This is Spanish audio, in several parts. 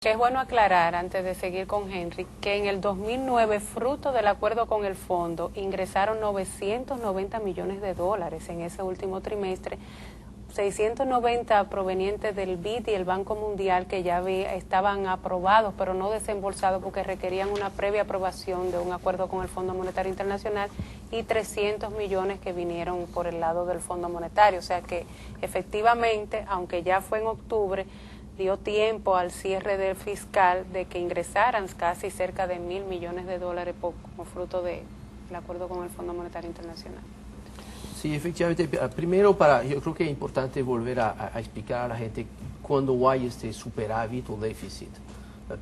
Que es bueno aclarar, antes de seguir con Henry, que en el 2009, fruto del acuerdo con el fondo, ingresaron 990 millones de dólares en ese último trimestre, 690 provenientes del BID y el Banco Mundial, que ya estaban aprobados, pero no desembolsados porque requerían una previa aprobación de un acuerdo con el Fondo Monetario Internacional, y 300 millones que vinieron por el lado del Fondo Monetario. O sea que efectivamente, aunque ya fue en octubre, dio tiempo al cierre del fiscal de que ingresaran casi cerca de 1.000 millones de dólares como fruto del acuerdo con el Fondo Monetario Internacional. Sí, efectivamente. Primero, yo creo que es importante volver a explicar a la gente cuando hay este superávit o déficit.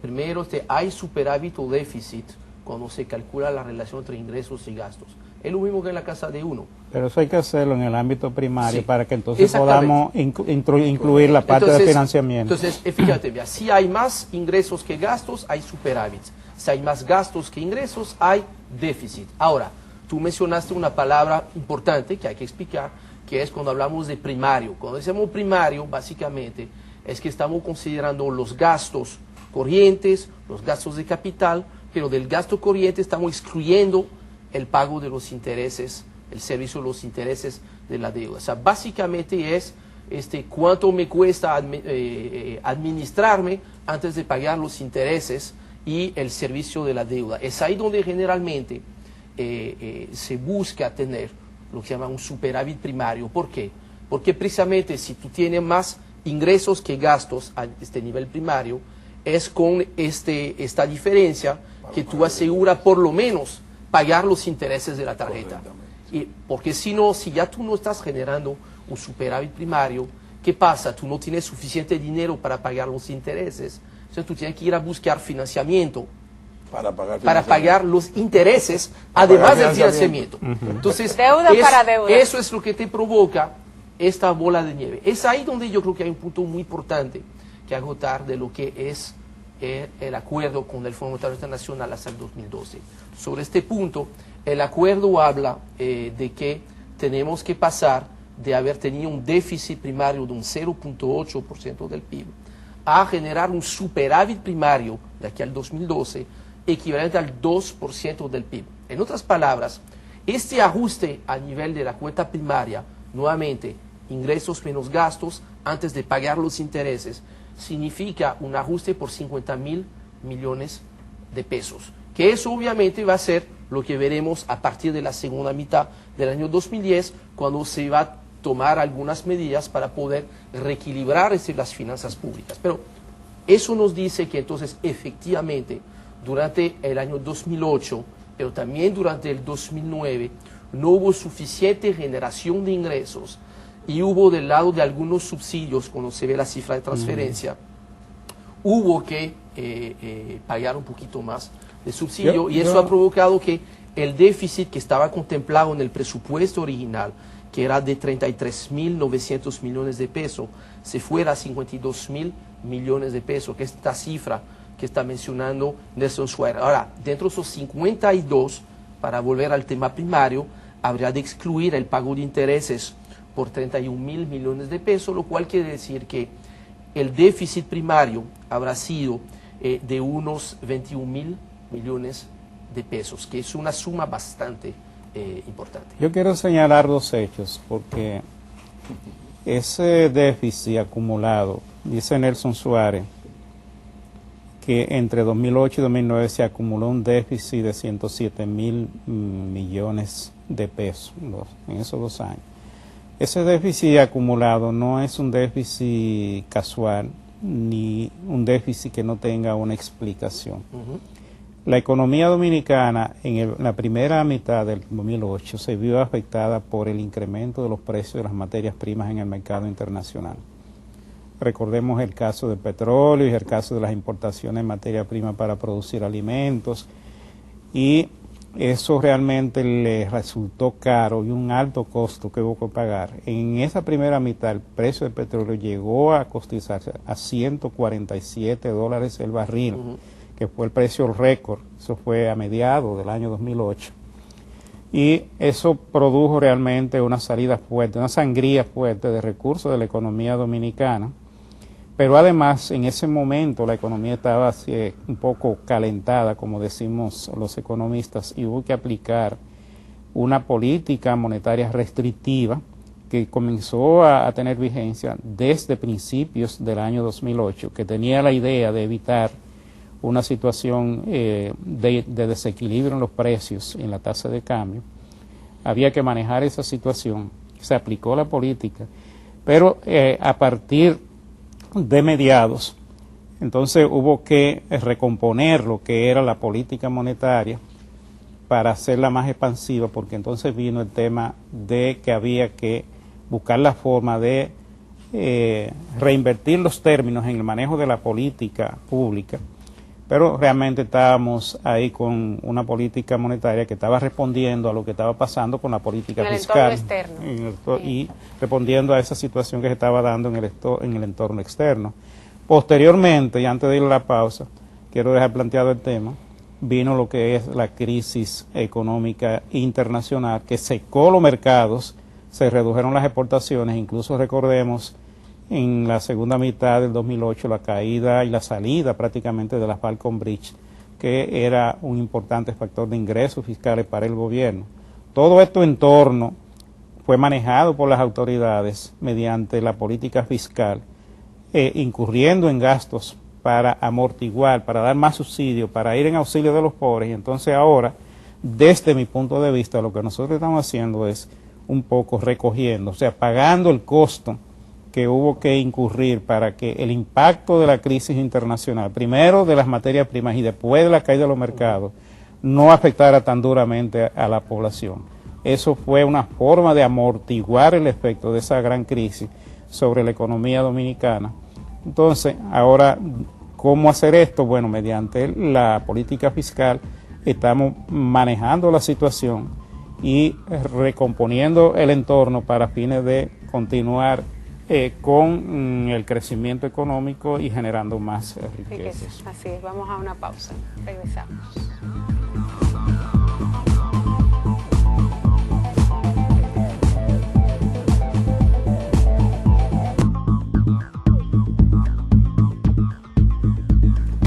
Primero, hay superávit o déficit cuando se calcula la relación entre ingresos y gastos. Es lo mismo que en la casa de uno. Pero eso hay que hacerlo en el ámbito primario, sí, para que entonces podamos incluir la parte de financiamiento. Entonces, fíjate, si hay más ingresos que gastos, hay superávit. Si hay más gastos que ingresos, hay déficit. Ahora, tú mencionaste una palabra importante que hay que explicar, que es cuando hablamos de primario. Cuando decimos primario, básicamente, es que estamos considerando los gastos corrientes, los gastos de capital, pero del gasto corriente estamos excluyendo el pago de los intereses, el servicio de los intereses de la deuda. O sea, básicamente es cuánto me cuesta administrarme antes de pagar los intereses y el servicio de la deuda. Es ahí donde generalmente se busca tener lo que se llama un superávit primario. ¿Por qué? Porque precisamente si tú tienes más ingresos que gastos a este nivel primario, es con esta diferencia que tú aseguras por lo menos pagar los intereses de la tarjeta. Y porque si no, si ya tú no estás generando un superávit primario, ¿qué pasa? Tú no tienes suficiente dinero para pagar los intereses, entonces tú tienes que ir a buscar financiamiento para pagar los intereses, además del financiamiento. Entonces, eso es lo que te provoca esta bola de nieve. Es ahí donde yo creo que hay un punto muy importante que agotar de lo que es el acuerdo con el Fondo Monetario Internacional hasta el 2012. Sobre este punto, el acuerdo habla de que tenemos que pasar de haber tenido un déficit primario de un 0.8% del PIB a generar un superávit primario de aquí al 2012 equivalente al 2% del PIB. En otras palabras, este ajuste a nivel de la cuenta primaria, nuevamente, ingresos menos gastos antes de pagar los intereses, significa un ajuste por 50.000 millones de pesos, que eso obviamente va a ser lo que veremos a partir de la segunda mitad del año 2010, cuando se va a tomar algunas medidas para poder reequilibrar las finanzas públicas. Pero eso nos dice que entonces efectivamente durante el año 2008, pero también durante el 2009, no hubo suficiente generación de ingresos y hubo del lado de algunos subsidios, cuando se ve la cifra de transferencia, hubo que pagar un poquito más de subsidio, y eso ha provocado que el déficit que estaba contemplado en el presupuesto original, que era de 33.900 millones de pesos, se fuera a 52.000 millones de pesos, que es esta cifra que está mencionando Nelson Schwer. Ahora, dentro de esos 52, para volver al tema primario, habría de excluir el pago de intereses por 31.000 millones de pesos, lo cual quiere decir que el déficit primario habrá sido de unos 21.000 millones de pesos, que es una suma bastante importante. Yo quiero señalar dos hechos, porque ese déficit acumulado, dice Nelson Suárez, que entre 2008 y 2009 se acumuló un déficit de 107.000 millones de pesos en esos 2 años. Ese déficit acumulado no es un déficit casual, ni un déficit que no tenga una explicación. La economía dominicana en la primera mitad del 2008 se vio afectada por el incremento de los precios de las materias primas en el mercado internacional. Recordemos el caso del petróleo y el caso de las importaciones de materia prima para producir alimentos, y eso realmente le resultó caro y un alto costo que hubo que pagar. En esa primera mitad el precio del petróleo llegó a cotizarse a $147 el barril, que fue el precio récord. Eso fue a mediados del año 2008. Y eso produjo realmente una salida fuerte, una sangría fuerte de recursos de la economía dominicana, Pero además, en ese momento la economía estaba un poco calentada, como decimos los economistas, y hubo que aplicar una política monetaria restrictiva que comenzó a tener vigencia desde principios del año 2008, que tenía la idea de evitar una situación de desequilibrio en los precios, en la tasa de cambio. Había que manejar esa situación, se aplicó la política, pero a partir de mediados, entonces hubo que recomponer lo que era la política monetaria para hacerla más expansiva, porque entonces vino el tema de que había que buscar la forma de reinvertir los términos en el manejo de la política pública, pero realmente estábamos ahí con una política monetaria que estaba respondiendo a lo que estaba pasando con la política fiscal y respondiendo a esa situación que se estaba dando en el entorno externo. Posteriormente, y antes de ir a la pausa, quiero dejar planteado el tema, vino lo que es la crisis económica internacional, que secó los mercados, se redujeron las exportaciones, incluso recordemos en la segunda mitad del 2008 la caída y la salida prácticamente de la Falcon Bridge, que era un importante factor de ingresos fiscales para el gobierno. Todo esto en torno fue manejado por las autoridades mediante la política fiscal, incurriendo en gastos para amortiguar, para dar más subsidio, para ir en auxilio de los pobres. Y entonces ahora, desde mi punto de vista, lo que nosotros estamos haciendo es un poco recogiendo, o sea, pagando el costo que hubo que incurrir para que el impacto de la crisis internacional, primero de las materias primas y después de la caída de los mercados, no afectara tan duramente a la población. Eso fue una forma de amortiguar el efecto de esa gran crisis sobre la economía dominicana. Entonces, ahora, ¿cómo hacer esto? Bueno, mediante la política fiscal estamos manejando la situación y recomponiendo el entorno para fines de continuar con el crecimiento económico y generando más riquezas. Así es, vamos a una pausa, regresamos.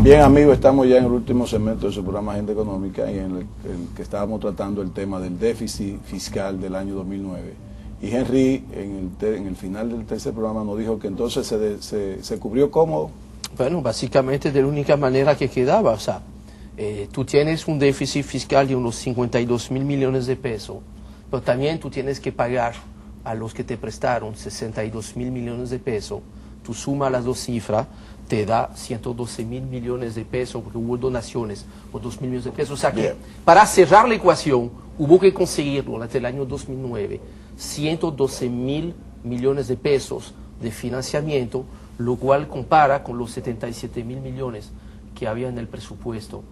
Bien, amigos, estamos ya en el último segmento de su programa Agenda Económica y en el que estábamos tratando el tema del déficit fiscal del año 2009. Y Henry, en el final del tercer programa, nos dijo que entonces se cubrió cómo. Bueno, básicamente de la única manera que quedaba, o sea, tú tienes un déficit fiscal de unos 52 mil millones de pesos, pero también tú tienes que pagar a los que te prestaron 62 mil millones de pesos, tú sumas las dos cifras, te da 112 mil millones de pesos, porque hubo donaciones por 2 mil millones de pesos. O sea que, bien, para cerrar la ecuación, hubo que conseguirlo durante el año 2009, 112 mil millones de pesos de financiamiento, lo cual compara con los 77 mil millones que había en el presupuesto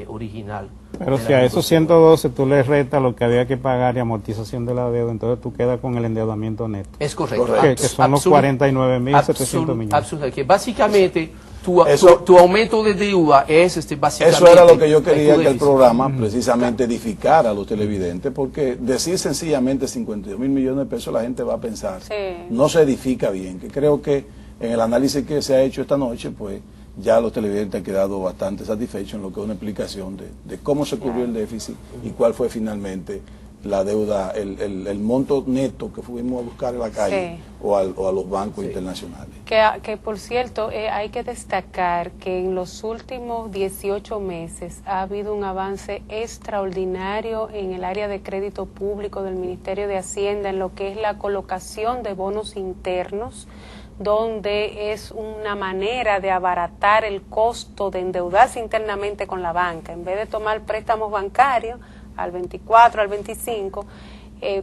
original. Pero si a esos 112 tú le restas lo que había que pagar y amortización de la deuda, entonces tú quedas con el endeudamiento neto. Es correcto. Que son los 49.700 millones. Absolutamente. Que básicamente tu aumento de deuda es básicamente... Eso era lo que yo quería que el programa precisamente edificara a los televidentes, porque decir sencillamente 52 mil millones de pesos la gente va a pensar, sí, no se edifica bien, que creo que en el análisis que se ha hecho esta noche, pues ya los televidentes han quedado bastante satisfechos en lo que es una explicación de cómo se cubrió el déficit y cuál fue finalmente la deuda, el monto neto que fuimos a buscar en la calle, sí, o a los bancos, sí, internacionales. Que por cierto, hay que destacar que en los últimos 18 meses ha habido un avance extraordinario en el área de crédito público del Ministerio de Hacienda, en lo que es la colocación de bonos internos, donde es una manera de abaratar el costo de endeudarse internamente con la banca. En vez de tomar préstamos bancarios al 24, al 25,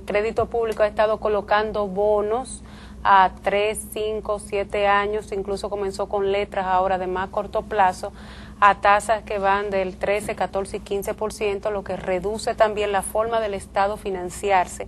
crédito público ha estado colocando bonos a 3, 5, 7 años, incluso comenzó con letras ahora de más corto plazo, a tasas que van del 13, 14 y 15%, lo que reduce también la forma del Estado financiarse